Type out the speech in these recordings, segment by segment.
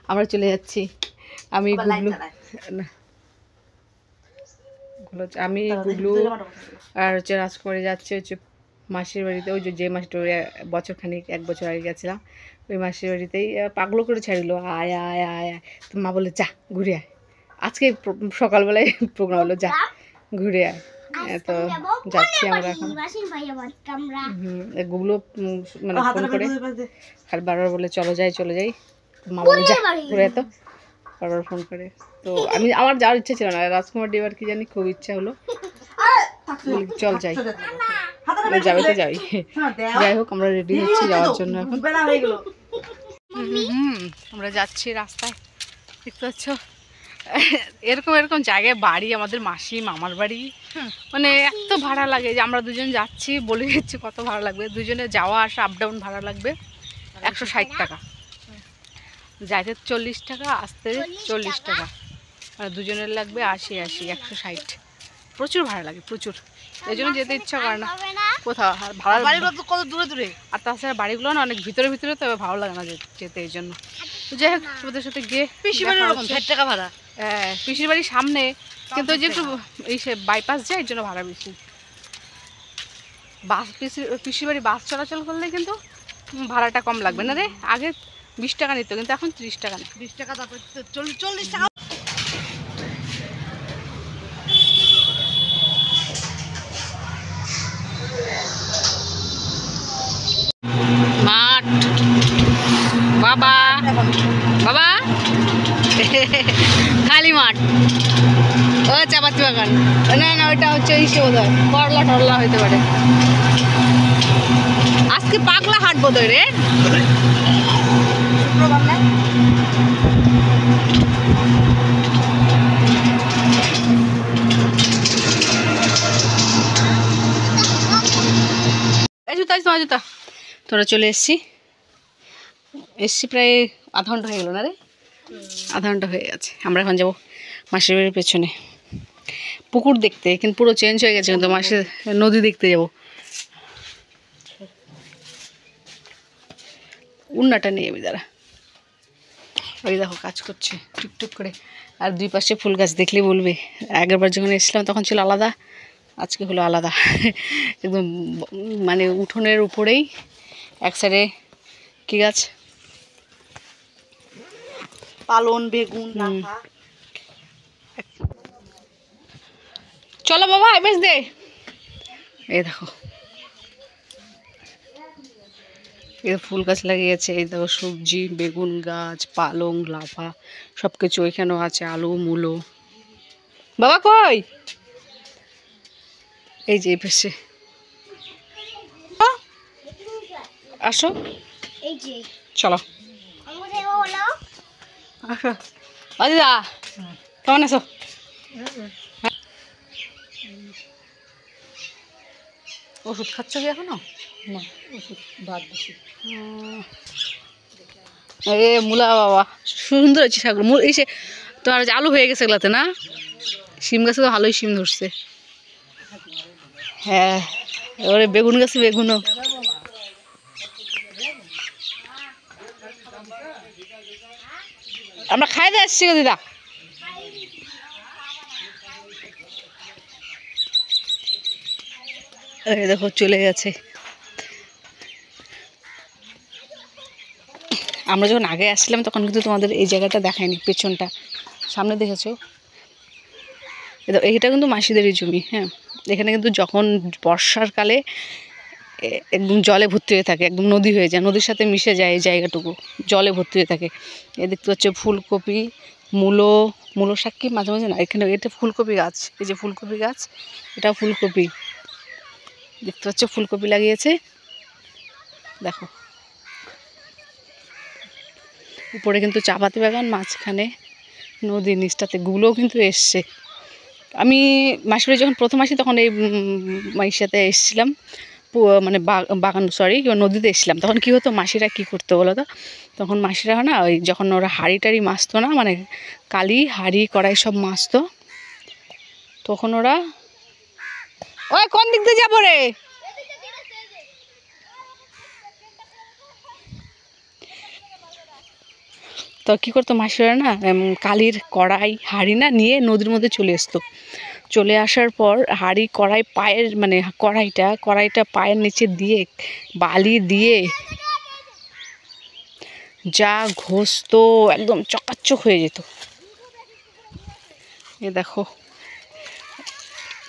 আমরা চলে যাচ্ছি। আমি গুগলু আর হচ্ছে রাজকুমারী যাচ্ছে হচ্ছে মাসির বাড়িতে। ওই যে মাসিটা বছরখানিক 1 বছর আগে গেছিলাম, ওই মাসির বাড়িতেই পাগলো করে ছাড়িল, আয় আয় আয় আয়। তো মা বলে যা ঘুরে আয়, আজকে সকালবেলায় প্রোগ্রাম হলো, যা ঘুরে আয়। তো যাচ্ছি আমরা এখন। গুগলো মানে ফোন করে আর বারবার বলে চলো যাই চলে যাই, মা বলে যা ঘুরে, তো বারবার ফোন করে। তো আমার যাওয়ার ইচ্ছা ছিল না, রাজকুমার এবার কি জানি খুব ইচ্ছা হলো, চল যাই, যাবে তো যাই। যাই হোক আমরা রেডি হচ্ছি যাওয়ার জন্য এখন। আমরা যাচ্ছি রাস্তায়, দেখতে পাচ্ছ এরকম এরকম জায়গায় বাড়ি আমাদের মাসি মামার বাড়ি। মানে এত ভাড়া লাগে যে আমরা দুজন যাচ্ছি, বলে দিচ্ছি কত ভাড়া লাগবে। দুজনে যাওয়া আসা আপ ডাউন ভাড়া লাগবে 160 টাকা, যাইতে 40 টাকা, আসতে 40 টাকা, আর দুজনের লাগবে 80 160। প্রচুর ভাড়া লাগে, প্রচুর। এই জন্য যেতে ইচ্ছা করে না কোথাও। আর ভাড়া কত দূরে দূরে, আর তাছাড়া বাড়িগুলো না অনেক ভিতরে ভিতরে, তবে ভালো লাগে না যেতে। এই জন্য যাই হোক ওদের সাথে গিয়ে, পিসির বাড়ি 60 টাকা ভাড়া। হ্যাঁ পিসির বাড়ির সামনে, কিন্তু যে একটু এই সে বাইপাস যায়, এর জন্য ভাড়া বেশি। বাস পিসির বাড়ি বাস চলাচল করলে কিন্তু ভাড়াটা কম লাগবে না রে। আগে 20 টাকা নিত, কিন্তু এখন 30 টাকা নেই। 20 টাকা, তারপর 40 টাকা। মাঠ বাবা বাবা খালি মাঠ। ও চাপাতি বাগান, না না ওইটা হচ্ছে ইসে বোধহয় করলা টরলা হইতে পারে। আজকে পাগলা হাট বোধহয় রে, শুক্রবার না? তোমার জুতা। তোরা চলে এসছি প্রায় আধা ঘন্টা হয়ে গেল না রে, আধা ঘন্টা হয়ে গেছে। আমরা এখন যাবো মাসির বাড়ির পেছনে পুকুর দেখতে, কিন্তু পুরো চেঞ্জ হয়ে গেছে, কিন্তু মাসির নদী দেখতে যাবো। উন্নাটা নিয়ে আমি দাঁড়া, ওই দেখো কাজ করছে টুকটুক করে। আর দুই পাশে ফুল গাছ, দেখলে বলবে। আগেরবার যখন এসেছিলাম তখন ছিল আলাদা, আজকে হলো আলাদা। একদম মানে উঠোনের উপরেই এক সাইডে কি গাছ, পালন, বেগুন। চলো বাবা বেশ দে। এই দেখো এই ফুল গাছ লাগিয়েছে, এই দেখো সবজি, বেগুন গাছ, পালং, লাফা সব কিছু ওইখানেও আছে, আলু মূলো। বাবা কই? এই যে পাশে আসো, চলো আসো। দিদা কেমন আছো? ওষুধ খাচ্ছ কি এখনো? না ওষুধ বাদ দিচ্ছি। এ মূলা বাবা সুন্দর হচ্ছে শাকগুলো। এই সে তোমার আলু হয়ে গেছে এগুলাতে না? শিম গাছে তো ভালোই শিম ধরছে। হ্যাঁ এবারে বেগুন গাছে বেগুনও। আমরা খাই দিয়ে আসছি গো দিদা। দেখো চলে গেছে। আমরা যখন আগে আসছিলাম তখন কিন্তু তোমাদের এই জায়গাটা দেখায়নি, পেছনটা। সামনে দেখেছো, এটা কিন্তু মাসিদেরই জমি। হ্যাঁ এখানে কিন্তু যখন বর্ষার কালে একদম জলে ভর্তি হয়ে থাকে, একদম নদী হয়ে যায়, নদীর সাথে মিশে যায় এই জায়গাটুকু, জলে ভর্তি হয়ে থাকে। এ দেখতে হচ্ছে ফুলকপি, মূলো শাক কি মাঝে মাঝে না, এখানে এটা ফুলকপি গাছ, এই যে ফুলকপি গাছ, এটা ফুলকপি দেখতে পাচ্ছ, ফুলকপি লাগিয়েছে দেখো। উপরে কিন্তু চাপাতি বাগান, মাঝখানে নদী, নিচটাতে গুলোও কিন্তু এসছে। আমি মাসির বাড়ি যখন প্রথম আসি তখন এই মাসির সাথে এসেছিলাম, মানে বাগান সরি নদীতে এসেছিলাম। তখন কি হতো, মাসিরা কি করতো বলো তো, তখন মাসিরা না ওই যখন ওরা হাঁড়ি টাড়ি মাছতো না, মানে কালি হাঁড়ি কড়াই সব মাছতো, তখন ওরা ওই কোন দিক দিয়ে যাবো রে, তো কী করতো মাসিরা না কালির কড়াই হাঁড়ি না নিয়ে নদীর মধ্যে চলে আসতো। চলে আসার পর হাঁড়ি কড়াই পায়ের মানে কড়াইটা পায়ের নিচে দিয়ে বালি দিয়ে যা ঘষতো একদম চকাচক হয়ে যেত। এ দেখো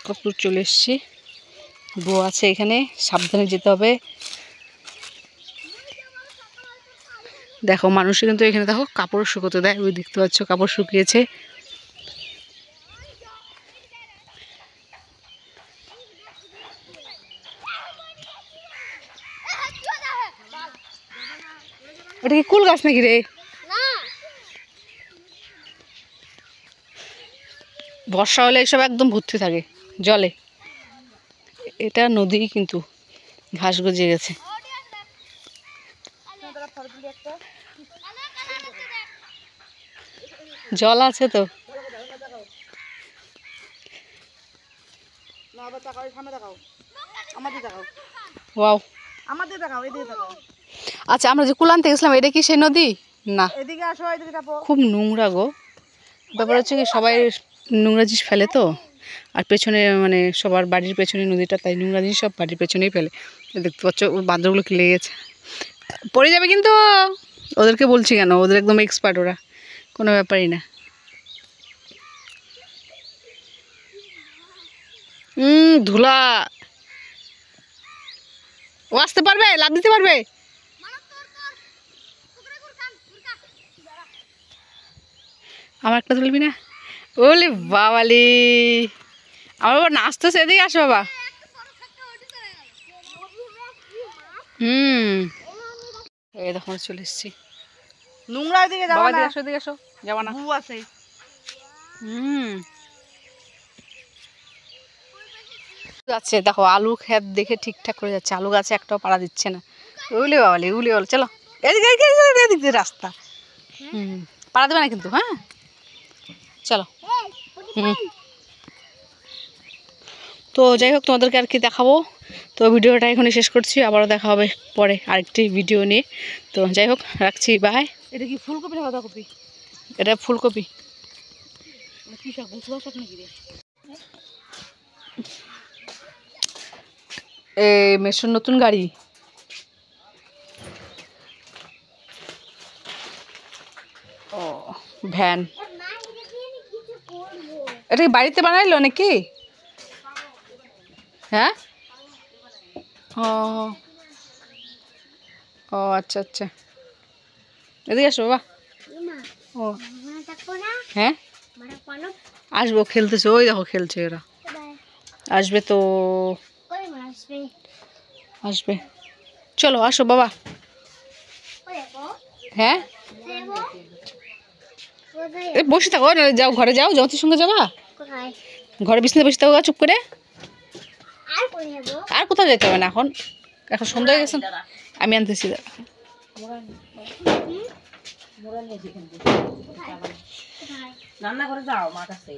কত চলে এসছি, বউ আছে এখানে, সাবধানে যেতে হবে। দেখো মানুষ কিন্তু এখানে দেখো কাপড় শুকোতে দেয়, ওই দেখতে পাচ্ছ কাপড় শুকিয়েছে। ওটা কি কুল গাছ নাকি রে? বর্ষা হলে এসব একদম ভর্তি থাকে জলে। এটা নদী কিন্তু ঘাস গজিয়ে গেছে। জল আছে তো। ওয়াও, আচ্ছা আমরা যে কুল আনতে গেছিলাম এটা কি সেই নদী? না, খুব নোংরা গো। ব্যাপার হচ্ছে কি সবাই নোংরা জিনিস ফেলে তো, আর পেছনে মানে সবার বাড়ির পেছনে নদীটা, তাই নোংরা জিনিস সব বাড়ির পেছনেই ফেলে। দেখতে পাচ্ছ বাঁদরগুলো কি লেগেছে, পড়ে যাবে কিন্তু। ওদেরকে বলছি কেন, ওদের একদম এক্সপার্ট, ওরা কোনো ব্যাপারই না। ধুলা। ও আসতে পারবে, লাফ দিতে পারবে। আমার একটা তুলবি না? ওলে বাবালি, আমার বাবা নাচতেছে, এদিকে আসো বাবা। এই দেখো চলে এসছি নোংরা দিকে, যাবা না, আসো এদিকে আসো, যাবা না, বউ আছে। যাচ্ছে দেখো, আলু ক্ষেত দেখে ঠিকঠাক করে যাচ্ছে, আলু গাছে একটাও পাড়া দিচ্ছে না। উলে বাবালি, উলে বাবালি, চলো এদিকে এদিকে রাস্তা। পাড়া দেবে না কিন্তু, হ্যাঁ চলো। তো যাই হোক, তোমাদেরকে আর কি দেখাবো। তো ভিডিওটা এখনই শেষ করছি, আবারও দেখা হবে পরে আরেকটি ভিডিও নিয়ে। তো যাই হোক, রাখছি, বাই। এটা কি ফুলকপি না বাঁধাকপি? এটা ফুলকপি। কি শাক, বসুয়া শাক নাকি রে? এই মেশোর নতুন গাড়ি। ও ভ্যান, এটা কি বাড়িতে বানাইলো নাকি? হ্যাঁ, ও ও আচ্ছা আচ্ছা, এদিকে আসো বাবা। ও হ্যাঁ, আসবো, খেলতেছে, ওই দেখো খেলছে ওরা, আসবে তো, আসবে, চলো আসো বাবা। হ্যাঁ বসে থাকো, যাও ঘরে, যাও জ্যোতির সঙ্গে যাবা, ঘরে বিছানাতে বসে থাকো চুপ করে। আর কোথাও যেতে হবে না, এখন এখন সন্ধ্যা হয়ে গেছে, আমি আনতেছি। রান্না করে যাও মার কাছে।